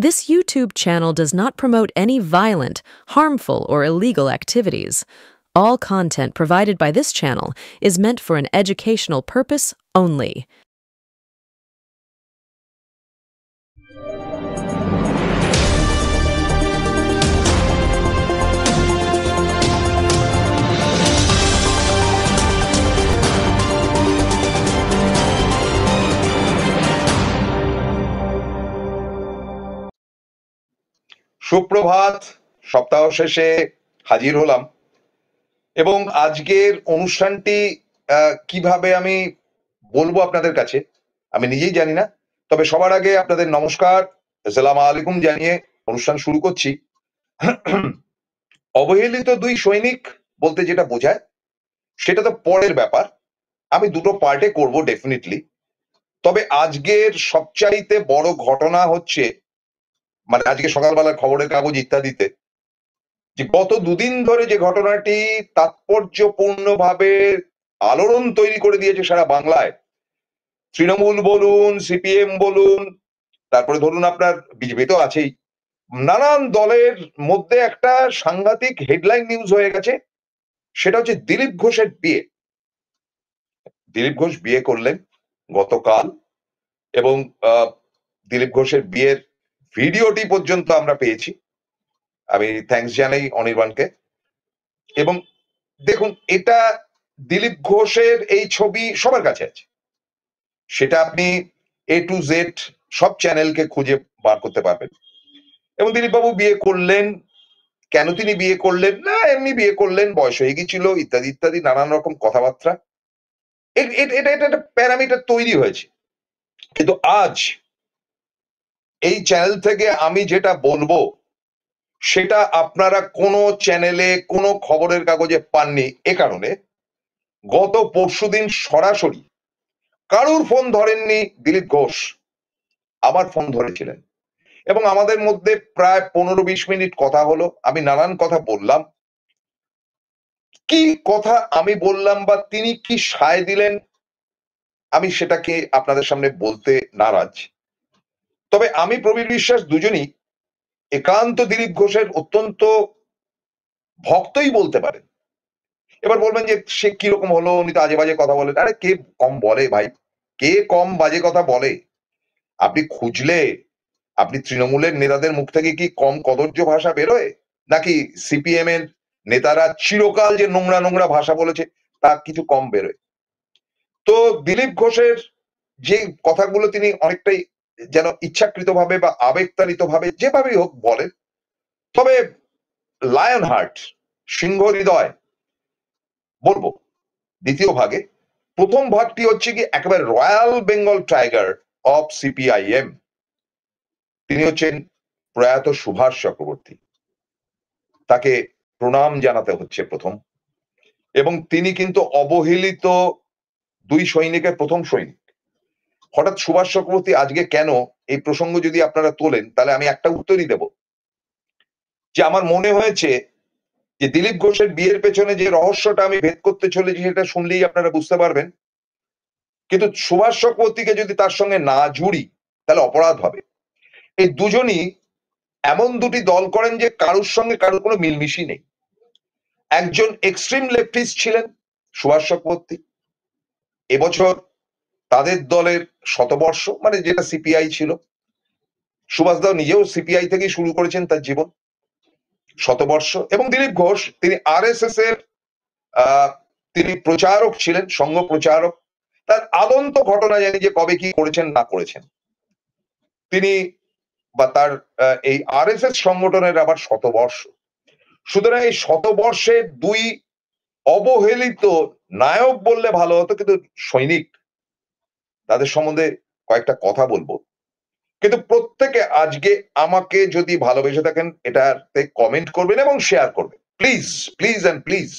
This YouTube channel does not promote any violent, harmful, or illegal activities. All content provided by this channel is meant for an educational purpose only. সুপ্রভাত, সপ্তাহ শেষে হাজির হলাম এবং আজকের অনুষ্ঠানটি কিভাবে আমি বলবো আপনাদের কাছে আমি নিজেই জানি না। তবে সবার আগে আপনাদের নমস্কার, আসসালামু আলাইকুম জানিয়ে অনুষ্ঠান শুরু করছি। অবহেলিত দুই সৈনিক বলতে যেটা বোঝায় সেটা তো পরের ব্যাপার, আমি দুটো পার্টে করব ডেফিনেটলি। তবে আজকের সবচাইতে বড় ঘটনা হচ্ছে, মানে আজকে সকালবেলার খবরের কাগজ ইত্যাদিতে, যে গত দুদিন ধরে যে ঘটনাটি তাৎপর্যপূর্ণভাবে আলোড়ন তৈরি করে দিয়েছে সারা বাংলায়, তৃণমূল বলুন, সিপিএম বলুন, তারপরে ধরুন আপনার বিজেপি তো আছেই, নানান দলের মধ্যে একটা সাংঘাতিক হেডলাইন নিউজ হয়ে গেছে। সেটা হচ্ছে দিলীপ ঘোষের বিয়ে। দিলীপ ঘোষ বিয়ে করলেন গতকাল এবং দিলীপ ঘোষের বিয়ের ভিডিওটি পর্যন্ত আমরা পেয়েছি। আমি থ্যাঙ্কস জানাই অনির্বাণকে। এবং দেখুন, এটা দিলীপ ঘোষের এই ছবি সবার কাছে আছে, সেটা আপনি A to Z সব চ্যানেলকে খুঁজে বার করতে পারবেন। এবং দিলীপ বাবু বিয়ে করলেন, কেন তিনি বিয়ে করলেন না, এমনি বিয়ে করলেন, বয়স হয়ে গেছিল ইত্যাদি ইত্যাদি নানান রকম কথাবার্তা, এটা একটা প্যারামিটার তৈরি হয়েছে। কিন্তু আজ এই চ্যানেল থেকে আমি যেটা বলবো সেটা আপনারা কোনো চ্যানেলে কোনো খবরের কাগজে পাননি। এ কারণে গত পরশুদিন সরাসরি কারুর ফোন ধরেননি দিলীপ ঘোষ, আমার ফোন ধরেছিলেন এবং আমাদের মধ্যে প্রায় 15-20 মিনিট কথা হলো। আমি নানান কথা বললাম, কি কথা আমি বললাম বা তিনি কি সায় দিলেন আমি সেটাকে আপনাদের সামনে বলতে নারাজ। তবে আমি প্রবীর বিশ্বাস দুজনই একান্ত দিলীপ ঘোষের অত্যন্ত ভক্তই বলতে পারেন। এবার বলবেন যে সে কিরকম হলো, উনি তো আজে বাজে কথা বলেন। আরে কে কম বলে ভাই, কে কম বাজে কথা বলে? আপনি খুঁজলে আপনি তৃণমূলের নেতাদের মুখ থেকে কি কম কদর্য ভাষা বেরোয়, নাকি সিপিএম এর নেতারা চিরকাল যে নোংরা নোংরা ভাষা বলেছে তা কিছু কম বেরোয়? তো দিলীপ ঘোষের যে কথাগুলো তিনি অনেকটাই যেন ইচ্ছাকৃতভাবে বা আবেগতাড়িতভাবে যেভাবেই হোক বলেন, তবে লায়ন হার্ট, সিংহ হৃদয় বলবো দ্বিতীয় ভাগে। প্রথম ভাগটি হচ্ছে কি একেবারে royal Bengal tiger of CPIM, তিনি হচ্ছেন প্রয়াত সুভাষ চক্রবর্তী। তাকে প্রণাম জানাতে হচ্ছে প্রথম, এবং তিনি কিন্তু অবহেলিত দুই সৈনিকের প্রথম সৈনিক। হঠাৎ সুভাষ চক্রবর্তী আজকে কেন, এই প্রসঙ্গ যদি আপনারা তোলেন তাহলে আমি একটা উত্তরই দেব, যে আমার মনে হয়েছে যে দিলীপ ঘোষের বিয়ের পেছনে যে রহস্যটা আমি ভেদ করতে চলেছি সেটা শুনলেই আপনারা বুঝতে পারবেন। কিন্তু সুভাষ চক্রবর্তীকে যদি তার সঙ্গে না জুড়ি তাহলে অপরাধ হবে। এই দুজনই এমন দুটি দল করেন যে কারুর সঙ্গে কারুর কোনো মিলমিশই নেই। একজন এক্সট্রিম লেফটিস্ট ছিলেন সুভাষ চক্রবর্তী, এবছর তাদের দলের শতবর্ষ, মানে যেটা সিপিআই ছিল। সুভাষদাও নিজেও সিপিআই থেকেই শুরু করেছেন তার জীবন, শতবর্ষ। এবং দিলীপ ঘোষ তিনি আরএসএস এর তিনি প্রচারক ছিলেন, সংঘ প্রচারক। তার আদন্ত ঘটনা জানি যে কবে কি করেছেন না করেছেন তিনি, বা তার এই আরএসএস সংগঠনের আবার শতবর্ষ। সুতরাং এই শতবর্ষে দুই অবহেলিত নায়ক বললে ভালো হতো, কিন্তু সৈনিক, তাদের সম্বন্ধে কয়েকটা কথা বলবো। কিন্তু প্রত্যেকে আজকে আমাকে যদি ভালোবেসে থাকেন এটাতে কমেন্ট করবেন এবং শেয়ার করবেন, প্লিজ প্লিজ অ্যান্ড প্লিজ।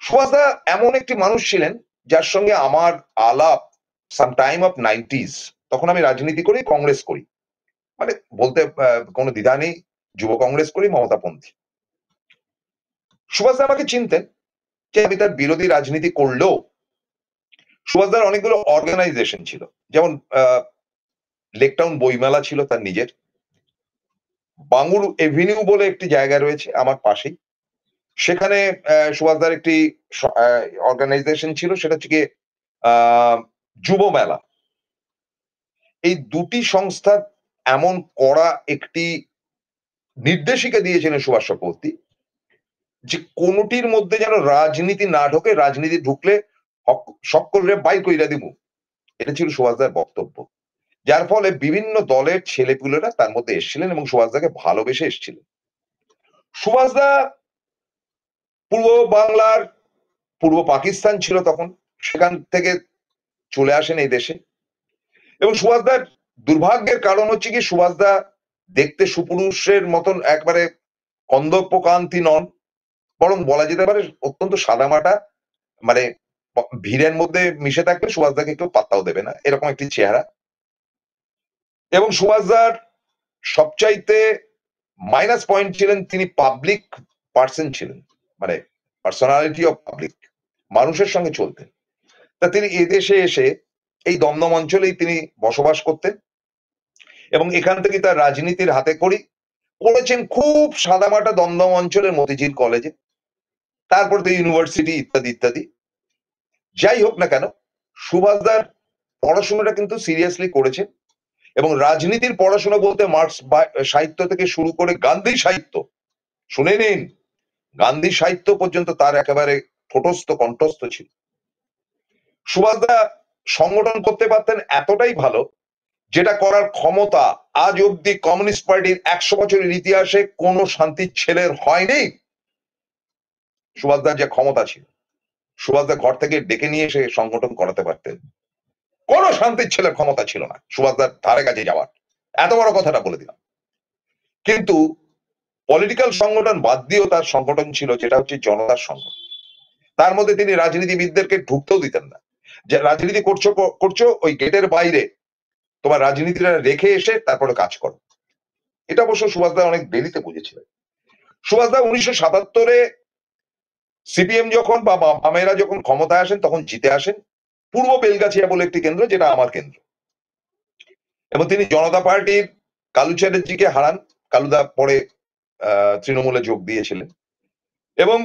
সুভাষদা এমন একটি মানুষ ছিলেন যার সঙ্গে আমার আলাপ সাম টাইম অফ 90s, তখন আমি রাজনীতি করি, কংগ্রেস করি, মানে বলতে কোনো দ্বিধা নেই, যুব কংগ্রেস করি, মমতাপন্থী। সুভাষদা আমাকে চিনতেন, যে আমি তার বিরোধী রাজনীতি করলেও সুভাষদার অনেকগুলো অর্গানাইজেশন ছিল, যেমন লেকটাউন বইমেলা ছিল তার নিজের। বাঙুর এভিনিউ বলে একটি জায়গা রয়েছে আমার পাশেই। সেখানে সুভাষদার একটি অর্গানাইজেশন ছিল, সেটা হচ্ছে গিয়ে যুব মেলা। এই দুটি সংস্থা এমন কড়া একটি নির্দেশিকা দিয়েছিলেন সুভাষ চক্রবর্তী যে কোনটির মধ্যে যেন রাজনীতি না ঢোকে, রাজনীতি ঢুকলে সকলরে বাই কইরা দিব। এটা ছিল সুভাষদার বক্তব্য। যার ফলে বিভিন্ন দলের ছেলেপুলেরা তার মধ্যে এসেছিলেন এবং সুভাষদাকে ভালোবেসে এসেছিলেন। সুভাষদা পূর্ব বাংলার, পূর্ব পাকিস্তান ছিল তখন, সেখান থেকে চলে আসেন এই দেশে। এবং সুভাষদার দুর্ভাগ্যের কারণ হচ্ছে কি, সুভাষদা দেখতে সুপুরুষের মতন একবারে কন্দর্পকান্তি নন, বরং বলা যেতে পারে অত্যন্ত সাদামাটা, মানে ভিড়ের মধ্যে মিশে থাকলে সুভাষদাকে কেউ পাত্তাও দেবে না, এরকম একটি চেহারা। এবং সুভাষদার সবচাইতে মাইনাস পয়েন্ট ছিলেন, তিনি পাবলিক পার্সন ছিলেন, মানে পার্সোনালিটি অফ পাবলিক, মানুষের সঙ্গে চলতেন। তা তিনি এদেশে এসে এই দমদম অঞ্চলেই তিনি বসবাস করতেন এবং এখান থেকে তার রাজনীতির হাতে খড়ি করেছেন খুব সাদামাটা দমদম অঞ্চলের মতিঝিল কলেজে, তারপর তো ইউনিভার্সিটি ইত্যাদি ইত্যাদি। যাই হোক না কেন, সুভাষদার পড়াশোনাটা কিন্তু সিরিয়াসলি করেছেন এবং রাজনীতির পড়াশোনা বলতে মার্কস সাহিত্য থেকে শুরু করে গান্ধী সাহিত্য, শুনে নিন, গান্ধী সাহিত্য পর্যন্ত তার একেবারে ঠোঁটস্থ কণ্ঠস্থ ছিল। সুভাষদা সংগঠন করতে পারতেন এতটাই ভালো, যেটা করার ক্ষমতা আজ অব্দি কমিউনিস্ট পার্টির 100 বছরের ইতিহাসে কোন শান্তির ছেলের হয়নি। সুভাষদার যে ক্ষমতা ছিল, সুভাষদা ঘর থেকে ডেকে নিয়ে এসে সংগঠন করাতে পারতেন। কোন শান্তির ছেলের ক্ষমতা ছিল না সুভাষদার ধারে কাছে যাওয়ার, এত বড় কথাটা বলে দিলাম। কিন্তু পলিটিক্যাল সংগঠন বাদ দিয়েও তার সংগঠন ছিল, যেটা হচ্ছে জনতার সংগঠন। তার মধ্যে তিনি রাজনীতিবিদদেরকে ঢুকতেও দিতেন না, যে রাজনীতি করছো ওই গেটের বাইরে, তোমার রাজনীতিটা রেখে এসে তারপরে কাজ করো। এটা অবশ্য সুভাষদা অনেক দেরিতে বুঝেছিলেন। সুভাষদা 1977-এ সিপিএম যখন বা বামেরা যখন ক্ষমতায় আসেন তখন জিতে আসেন পূর্ব বেলগাছিয়া বলে একটি কেন্দ্র, যেটা আমার কেন্দ্র, এবং তিনি জনতা পার্টির কালু চ্যাটার্জিকে হারান। কালুদা পরে তৃণমূলে যোগ দিয়েছিলেন এবং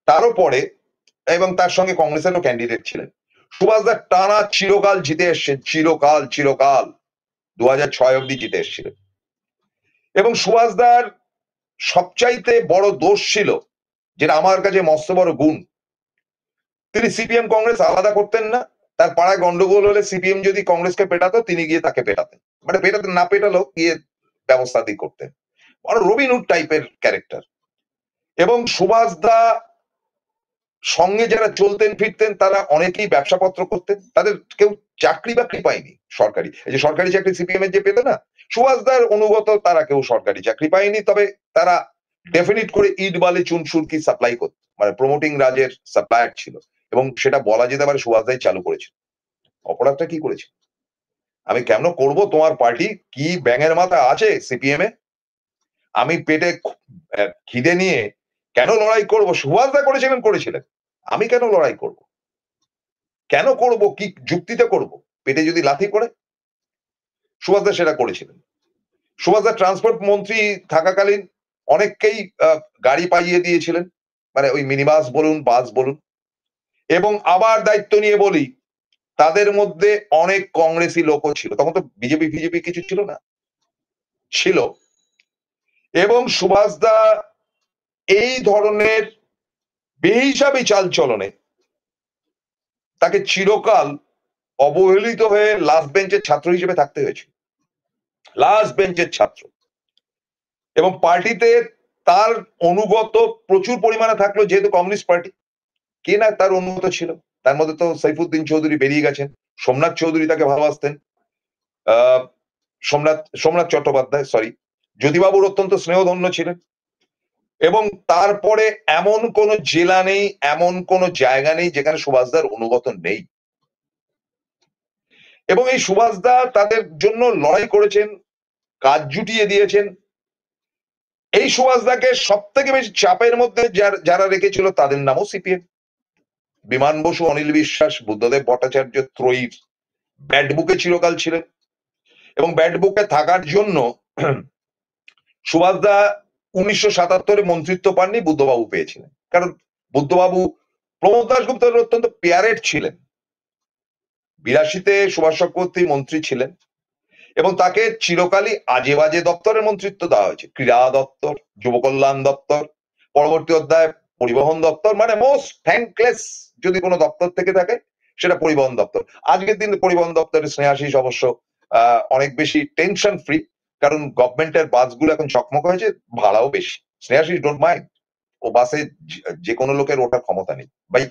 তারও পরে, এবং তার সঙ্গে কংগ্রেসেরও ক্যান্ডিডেট ছিলেন। সুভাষদা টানা চিরকাল জিতে এসছেন, চিরকাল চিরকাল 2006 অব্দি জিতে এসেছিলেন। এবং সুভাষদার সবচাইতে বড় দোষ ছিল, যেটা আমার কাছে মস্ত বড় গুণ, তিনি সিপিএম কংগ্রেস আলাদা করতেন না। তার পাড়ায় গন্ডগোল হলে সিপিএম যদি কংগ্রেসকে পেটাতো, তিনি গিয়ে তাকে পেটাতেন, মানে পেটাতেন না পেটালো গিয়ে ব্যবস্থা দিয়ে করতেন। বড় রবিনহুড টাইপের ক্যারেক্টার। এবং সুভাষদা সঙ্গে যারা চলতেন ফিরতেন তারা অনেকেই ব্যবসাপত্র করতেন, তাদের কেউ চাকরি বাকরি পায়নি সরকারি। এই যে সরকারি চাকরি সিপিএম এর যে পেত না, সুভাষদার অনুগত তারা কেউ সরকারি চাকরি পায়নি, তবে তারা ডেফিনিট করে ইট বালি চুন সুরকি সাপ্লাই করত, মানে প্রমোটিং রাজের সাপ্লায়ার ছিল, এবং সেটা বলা যেতে পারে সুভাষদাই চালু করেছিল। অপরাধটা কি করেছে? আমি কেন করব তোমার পার্টি, কি ব্যাঙের মাথা আছে সিপিএম এ? আমি পেটে খিদে নিয়ে কেন লড়াই করব? সুভাষদা করেছিলেন, আমি কেন লড়াই করব? কেন করব? কি যুক্তিতে করব? পেটে যদি লাথি পড়ে? সুভাষদা সেটা করেছিলেন। সুভাষদা ট্রান্সপোর্ট মন্ত্রী থাকাকালীন অনেককেই গাড়ি পাইয়ে দিয়েছিলেন, মানে ওই মিনি বাস বলুন, বাস বলুন। এবং আবার দায়িত্ব নিয়ে বলি, তাদের মধ্যে অনেক কংগ্রেসী লোকও ছিল, তখন তো বিজেপি ফিজেপি কিছু ছিল না, ছিল। এবং সুভাষদা এই ধরনের বেহিসাবি চালচলনে তাকে চিরকাল অবহেলিত হয়ে লাস্ট বেঞ্চের ছাত্র হিসেবে থাকতে হয়েছে, লাস্ট বেঞ্চের ছাত্র। এবং পার্টিতে তার অনুগত প্রচুর পরিমাণে থাকলো, যেহেতু কমিউনিস্ট পার্টি, কে না তার অনুগত ছিল। তার মধ্যে তো সাইফুদ্দিন চৌধুরী বেরিয়ে গেছেন, সোমনাথ চৌধুরী তাকে ভালোবাসতেন, সোমনাথ চট্টোপাধ্যায়, সরি, জ্যোতিবাবুর অত্যন্ত স্নেহধন্য ছিলেন। এবং তারপরে এমন কোন জেলা নেই, এমন কোন জায়গা নেই যেখানে সুভাষদার অনুগত নেই। এবং এই সুভাষদা তাদের জন্য লড়াই করেছেন, কাজ জুটিয়ে দিয়েছেন। এই সুভাষদাকে সব থেকে বেশি চাপের মধ্যে যারা রেখেছিল তাদের নামও সিপিএম। বিমান বসু, অনিল বিশ্বাস, বুদ্ধদেব ভট্টাচার্য ত্রয়ীর ব্যাড বুকে চিরকাল ছিলেন। এবং ব্যাড বুকে থাকার জন্য সুভাষদা 1977-এ মন্ত্রিত্ব পাননি, বুদ্ধবাবু পেয়েছিলেন। কারণ বুদ্ধবাবু প্রমোদ দাশগুপ্তের অত্যন্ত পেয়ারেট ছিলেন। 82-তে সুভাষ চক্রবর্তী মন্ত্রী ছিলেন এবং তাকে চিরকালই আজে বাজে দপ্তরের মন্ত্রিত্ব দেওয়া হয়েছে। ক্রীড়া দপ্তর, যুব কল্যাণ দপ্তর, পরবর্তী অধ্যায় পরিবহন দপ্তর, মানে মোস্ট থ্যাঙ্কলেস যদি কোনো দপ্তর থেকে থাকে সেটা পরিবহন দপ্তর। আজকের দিনে পরিবহন দপ্তরের স্নেহাশিস অবশ্য অনেক বেশি টেনশন ফ্রি, কারণ গভর্নমেন্টের বাসগুলো এখন চকমক হয়েছে, ভাড়াও বেশি। স্নেহাশিস ডোন্ট মাইন্ড, ও বাসে যে কোনো লোকের ওঠার ক্ষমতা নেই, ভাই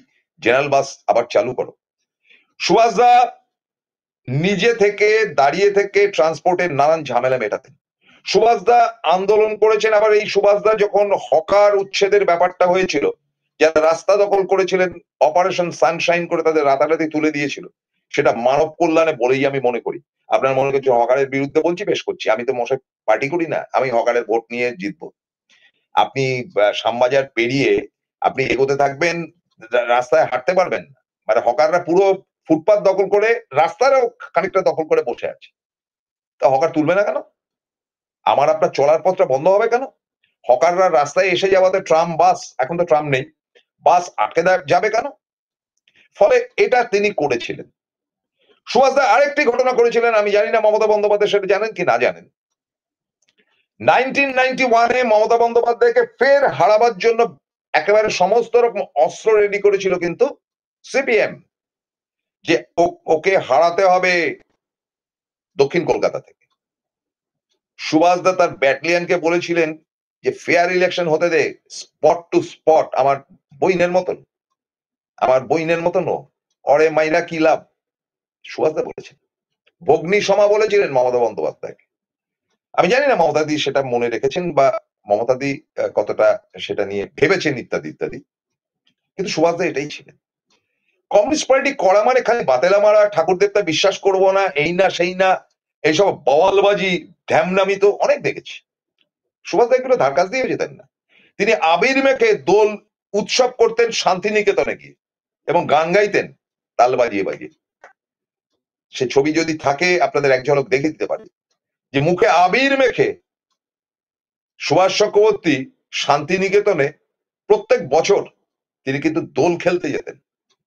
জেনারেল বাস আবার চালু করো। সুভাষদা নিজে থেকে দাঁড়িয়ে থেকে ট্রান্সপোর্টের নানান ঝামেলা মেটাতেন। সুভাষদা আন্দোলন করেছেন। আবার এই সুভাষদা যখন হকার উচ্ছেদের ব্যাপারটা হয়েছিল, যারা রাস্তা দখল করেছিলেন, অপারেশন সানশাইন করে তাদের রাতারাতি তুলে দিয়েছিল, সেটা মানব কল্যাণে বলেই আমি মনে করি। আপনার মনে করছি হকারের বিরুদ্ধে বলছি, বেশ করছি, আমি তো মশাই পার্টি করি না, আমি হকারের ভোট নিয়ে জিতবো। আপনি শ্যামবাজার পেরিয়ে আপনি এগোতে থাকবেন, রাস্তায় হাঁটতে পারবেন না, মানে হকাররা পুরো ফুটপাত দখল করে রাস্তারও খানিকটা দখল করে বসে আছে। তা হকার তুলবে না কেন? আমার আপনার চলার পথটা বন্ধ হবে কেন? হকাররা রাস্তায় এসে যাওয়াতে ট্রাম, বাস, এখন তো ট্রাম নেই, বাস আটকে যাবে কেন? ফলে এটা তিনি করেছিলেন। সুভাষদা আরেকটি ঘটনা করেছিলেন, আমি জানি না মমতা বন্দ্যোপাধ্যায় সেটা জানেন কি না জানেন। 1991-এ মমতা বন্দ্যোপাধ্যায়কে ফের হারাবার জন্য একেবারে সমস্ত রকম অস্ত্র রেডি করেছিল কিন্তু সিপিএম, যে ওকে হারাতে হবে দক্ষিণ কলকাতা থেকে। সুভাষদা তার ব্যাটালিয়নকে বলেছিলেন যে ফেয়ার ইলেকশন হতে দে, স্পট টু স্পট, আমার বইনের মতন, আমার বইনের মতন অরে মাইরা কি লাভ, সুভাষদা বলেছেন। ভগ্নী সমা বলেছিলেন মমতা বন্দ্যোপাধ্যায়কে। আমি জানি না মমতাদি সেটা মনে রেখেছেন বা মমতাদি কতটা সেটা নিয়ে ভেবেছেন ইত্যাদি ইত্যাদি, কিন্তু সুভাষদা এটাই ছিলেন। কমিউনিস্ট পার্টি করা মানে খালি বাতেলা মারা, ঠাকুর দেবতা বিশ্বাস করবো না, এই না সেই না, এইসব বওয়ালবাজি ঢ্যামনামি তো অনেক দেখেছি। সুভাষদা এগুলো ধার কাছ দিয়ে যেতেন না। তিনি আবির মেখে দোল উৎসব করতেন শান্তিনিকেতনে গিয়ে এবং গান গাইতেন তাল বাজিয়ে বাজিয়ে। সে ছবি যদি থাকে আপনাদের এক ঝলক দেখে দিতে পারি, যে মুখে আবির মেখে সুভাষ চক্রবর্তী শান্তিনিকেতনে প্রত্যেক বছর তিনি কিন্তু দোল খেলতে যেতেন।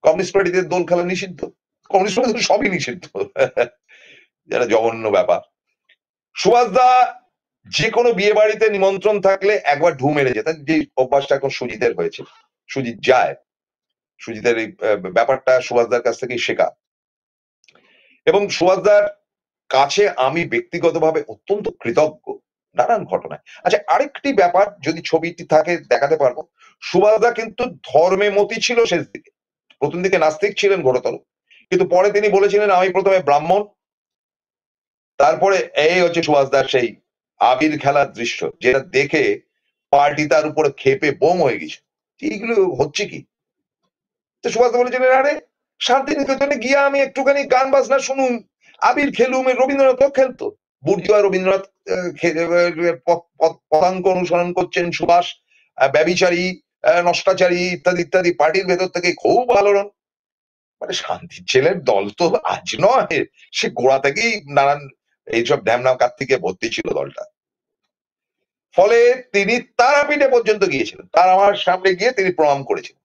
কমিউনিস্ট পার্টিতে দোল খেলা নিষিদ্ধ, কমিউনিস্ট পার্টিতে সবই নিষিদ্ধ, যেটা জঘন্য ব্যাপার। সুভাষদা যে কোনো বিয়ে বাড়িতে নিমন্ত্রণ থাকলে একবার ঢু মেরে যেতেন, যে অভ্যাসটা এখন সুজিতের হয়েছে। সুজিত যায়, সুজিতের এই ব্যাপারটা সুভাষদার কাছ থেকেই শেখা। এবং সুভাষদার কাছে আমি ব্যক্তিগতভাবে অত্যন্ত কৃতজ্ঞ নানান ঘটনায়। আচ্ছা, আরেকটি ব্যাপার যদি ছবিটি থাকে দেখাতে পারবো। সুভাষদা কিন্তু ধর্মে মতি ছিল শেষ দিকে, প্রথম দিকে নাস্তিক ছিলেন ঘোরতর, কিন্তু পরে তিনি বলেছিলেন আমি প্রথমে ব্রাহ্মণ। তারপরে এই হচ্ছে সুভাষদার সেই আবির খেলার দৃশ্য, যেটা দেখে পার্টি তার উপরে খেপে বোম হয়ে গেছে, এইগুলো হচ্ছে কি। তো সুভাষদা বলেছিলেন আরে শান্তিনিকেতনে গিয়ে আমি একটুখানি গান বাজনা শুনুন, আবির খেলুম, রবীন্দ্রনাথও খেলতো, বুর্জুয়া রবীন্দ্রনাথ পদাঙ্ক অনুসরণ করছেন সুভাষ, ব্যভিচারী, নষ্টাচারী ইত্যাদি ইত্যাদি, পার্টির ভেতর থেকে খুব আলোড়ন। মানে শান্তির ছেলের দল তো আজ নয়, সে গোড়া থেকেই নানান এইসব ঢ্যামনাম কার্তিকে ভর্তি ছিল দলটা। ফলে তিনি তারাপীঠে পর্যন্ত গিয়েছিলেন, তার আমার সামনে গিয়ে তিনি প্রণাম করেছিলেন,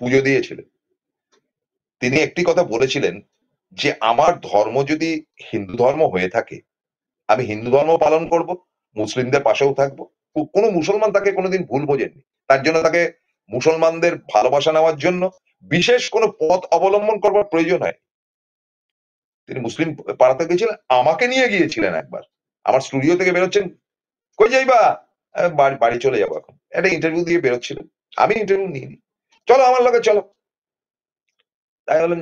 পুজো দিয়েছিলেন। তিনি একটি কথা বলেছিলেন যে আমার ধর্ম যদি হিন্দু ধর্ম হয়ে থাকে, আমি হিন্দু ধর্ম পালন করব, মুসলিমদের পাশেও থাকবো। কোনো মুসলমান তাকে কোনোদিন ভুল বোঝেননি, তার জন্য তাকে মুসলমানদের ভালোবাসা নেওয়ার জন্য বিশেষ কোনো পথ অবলম্বন করবার প্রয়োজন হয়। তিনি মুসলিম পাড়াতে গেছিলেন, আমাকে নিয়ে গিয়েছিলেন একবার, আমার স্টুডিও থেকে বেরোচ্ছেন, কই যাইবা, বাড়ি চলে যাবো এখন, একটা ইন্টারভিউ দিয়ে বেরোচ্ছিলেন, আমি ইন্টারভিউ নিইনি, চলো আমার লগে চলো। তাই বলেন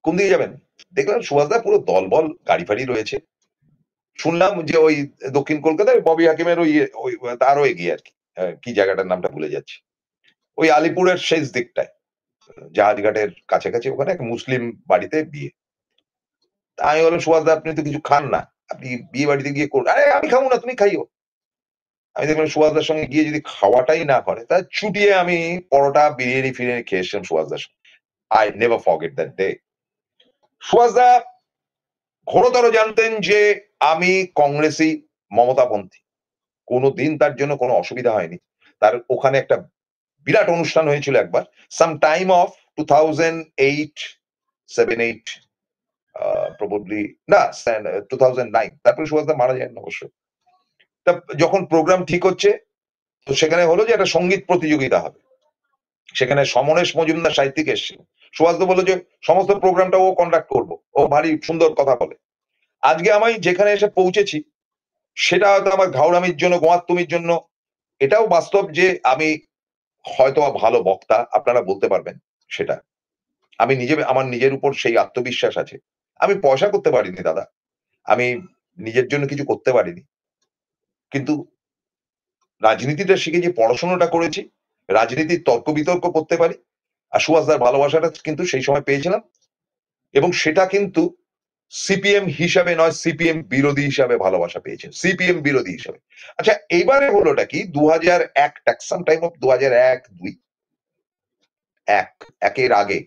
কোন দিকে যাবেন, দেখলাম সুভাষদা পুরো দলবল গাড়ি ফাড়ি রয়েছে। শুনলাম যে ওই দক্ষিণ কলকাতায় ববি হাকিমের ওই ওই তারও এগিয়ে আর কি, কি জায়গাটার নামটা ভুলে যাচ্ছি, ওই আলিপুরের শেষ দিকটায়, জাহাজঘাটের কাছাকাছি, ওখানে এক মুসলিম বাড়িতে বিয়ে। আমি বললাম সুভাষদা আপনি তো কিছু খান না, আপনি বিয়ে বাড়িতে গিয়ে করুন। আরে আমি খাবো না, তুমি খাইও। আমি দেখলাম সুভাষদার সঙ্গে গিয়ে যদি খাওয়াটাই না করে, তা ছুটিয়ে আমি পরোটা বিরিয়ানি ফিরিয়ানি খেয়ে এসেছিলাম সুভাষদার সঙ্গে। I never forget that day. সুভাষদা ঘোরতর জানতেন যে আমি কংগ্রেসই, মমতাপন্থী। কোনোদিন তার জন্য কোনো অসুবিধা হয়নি। তার ওখানে একটা বিরাট অনুষ্ঠান হয়েছিল একবার, সাম টাইম অফ 2008, 7-8, প্রবাবলি না 2009, তারপরে সুভাষদা মারা যান অবশ্য। তা যখন প্রোগ্রাম ঠিক হচ্ছে, তো সেখানে হলো যে একটা সঙ্গীত প্রতিযোগিতা হবে। সেখানে সমরেশ মজুমদার সাহিত্যিক এসেছিল। সুভাষদা বলল যে সমস্ত প্রোগ্রামটা ও কন্ডাক্ট করবো, ও ভারী সুন্দর কথা বলে। আজকে আমি যেখানে এসে পৌঁছেছি, সেটা হয়তো আমার ঘাউড়ামির জন্য, গোয়াত্তুমির জন্য, এটাও বাস্তব যে আমি হয়তো ভালো বক্তা, আপনারা বলতে পারবেন সেটা। আমি নিজে, আমার নিজের উপর সেই আত্মবিশ্বাস আছে। আমি পয়সা করতে পারিনি দাদা। আমি নিজের জন্য কিছু করতে পারিনি। কিন্তু রাজনীতিটা শিখেছি, পড়াশোনাটা করেছি, রাজনীতির তর্ক বিতর্ক করতে পারি। আর সুভাষদার ভালোবাসাটা কিন্তু সেই সময় পেয়েছিলাম, এবং সেটা কিন্তু সিপিএম হিসাবে নয়, সিপিএম বিরোধী হিসাবে ভালোবাসা পেয়েছেন, সিপিএম বিরোধী হিসাবে। আচ্ছা, এইবারে হলোটা কি, 2001, সাম টাইম অফ 2001, 2, একের আগে,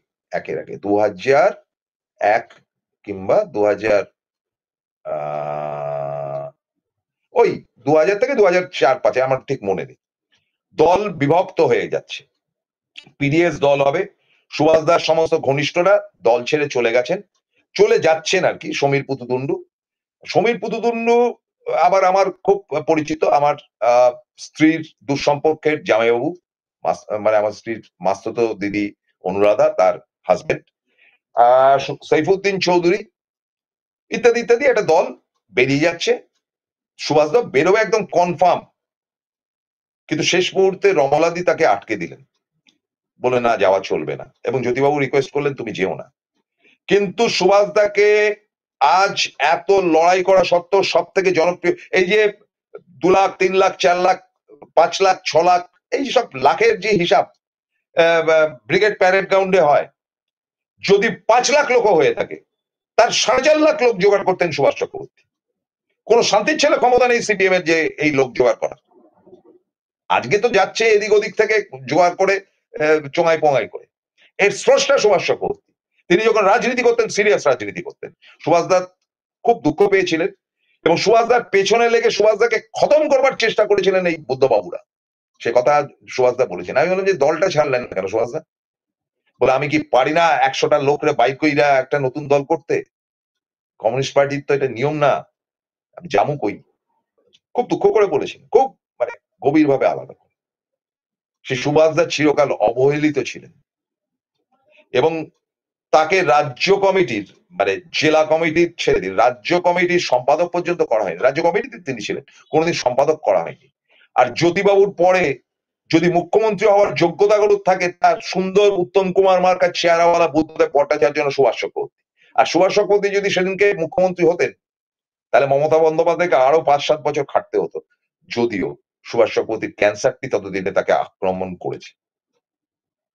2001 কিংবা 2000, ওই 2000 থেকে 2004-5, আমার ঠিক মনে নেই। দল বিভক্ত হয়ে যাচ্ছে, পিডিএস দল হবে। সুভাষদার সমস্ত ঘনিষ্ঠরা দল ছেড়ে চলে গেছেন, চলে যাচ্ছেন আর কি। সমীর পুতুতুন্ডু আবার আমার খুব পরিচিত, আমার স্ত্রীর দুঃসম্পর্কের জামাইবাবু, মানে আমার স্ত্রীর মাস্তুতো দিদি অনুরাধা, তার হাজবেন্ড সৈফুদ্দিন চৌধুরী, ইত্যাদি ইত্যাদি একটা দল বেরিয়ে যাচ্ছে। সুভাষদা বেরোবে একদম কনফার্ম, কিন্তু শেষ মুহূর্তে রমলাদি তাকে আটকে দিলেন, বলে না, যাওয়া চলবে না, এবং জ্যোতিবাবু রিকোয়েস্ট করলেন তুমি যেও না। কিন্তু সুভাষদাকে আজ এত লড়াই করা সত্ত্বেও সব থেকে জনপ্রিয়, এই যে 2 লাখ, 3 লাখ, 4 লাখ, 5 লাখ, 6 লাখ, এই সব লাখের যে হিসাব ব্রিগেড প্যারেড গ্রাউন্ডে হয়, যদি 5 লাখ লোক হয়ে থাকে, তার 4.5 লাখ লোক জোগাড় করতেন সুভাষ চক্রবর্তী। কোন শান্তির ছেলে ক্ষমতা নেই সিপিএম এর যে এই লোক জোগাড় করা। আজকে তো যাচ্ছে এদিক ওদিক থেকে জোগাড় করে, চোঙাই পঙাই করে। এর স্রষ্টা সুভাষ চক্রবর্তী। তিনি যখন রাজনীতি করতেন, সিরিয়াস রাজনীতি করতেন। সুভাষদা খুব দুঃখ পেয়েছিলেন, এবং সুভাষদার পেছনে লেগে সুভাষদাকে খতম করবার চেষ্টা করেছিলেন এই বুদ্ধবাবুরা। সে কথা সুভাষদা বলেছেন। আমি বললাম যে দলটা ছাড়লেন না কেন সুভাষদা? বলে আমি কি পারি না 100টা লোকরে বাইক কইরা একটা নতুন দল করতে? কমিউনিস্ট পার্টির তো এটা নিয়ম না, আমি জামু কই। খুব দুঃখ করে বলেছেন, খুব মানে গভীর ভাবে আলাদা করে। সে সুভাষদা চিরকাল অবহেলিত ছিলেন, এবং তাকে রাজ্য কমিটির, মানে জেলা কমিটির ছেড়ে দিন, রাজ্য কমিটির সম্পাদক পর্যন্ত করা হয়নি। রাজ্য কমিটিতে তিনি ছিলেন, কোনোদিন সম্পাদক করা হয়নি। আর জ্যোতিবাবুর পরে যদি মুখ্যমন্ত্রী হওয়ার যোগ্যতাগুলো থাকে, তার সুন্দর উত্তম কুমার মার্কার চেহারাওয়ালা বুদ্ধদেব ভট্টাচার্য, সুভাষ চক্রবর্তী। আর সুভাষ চক্রবর্তী যদি সেদিনকে মুখ্যমন্ত্রী হতেন, তাহলে মমতা বন্দ্যোপাধ্যায়কে আরো 5-7 বছর খাটতে হতো। যদিও সুভাষ চক্রবর্তীর ক্যান্সারটি ততদিনে তাকে আক্রমণ করেছে,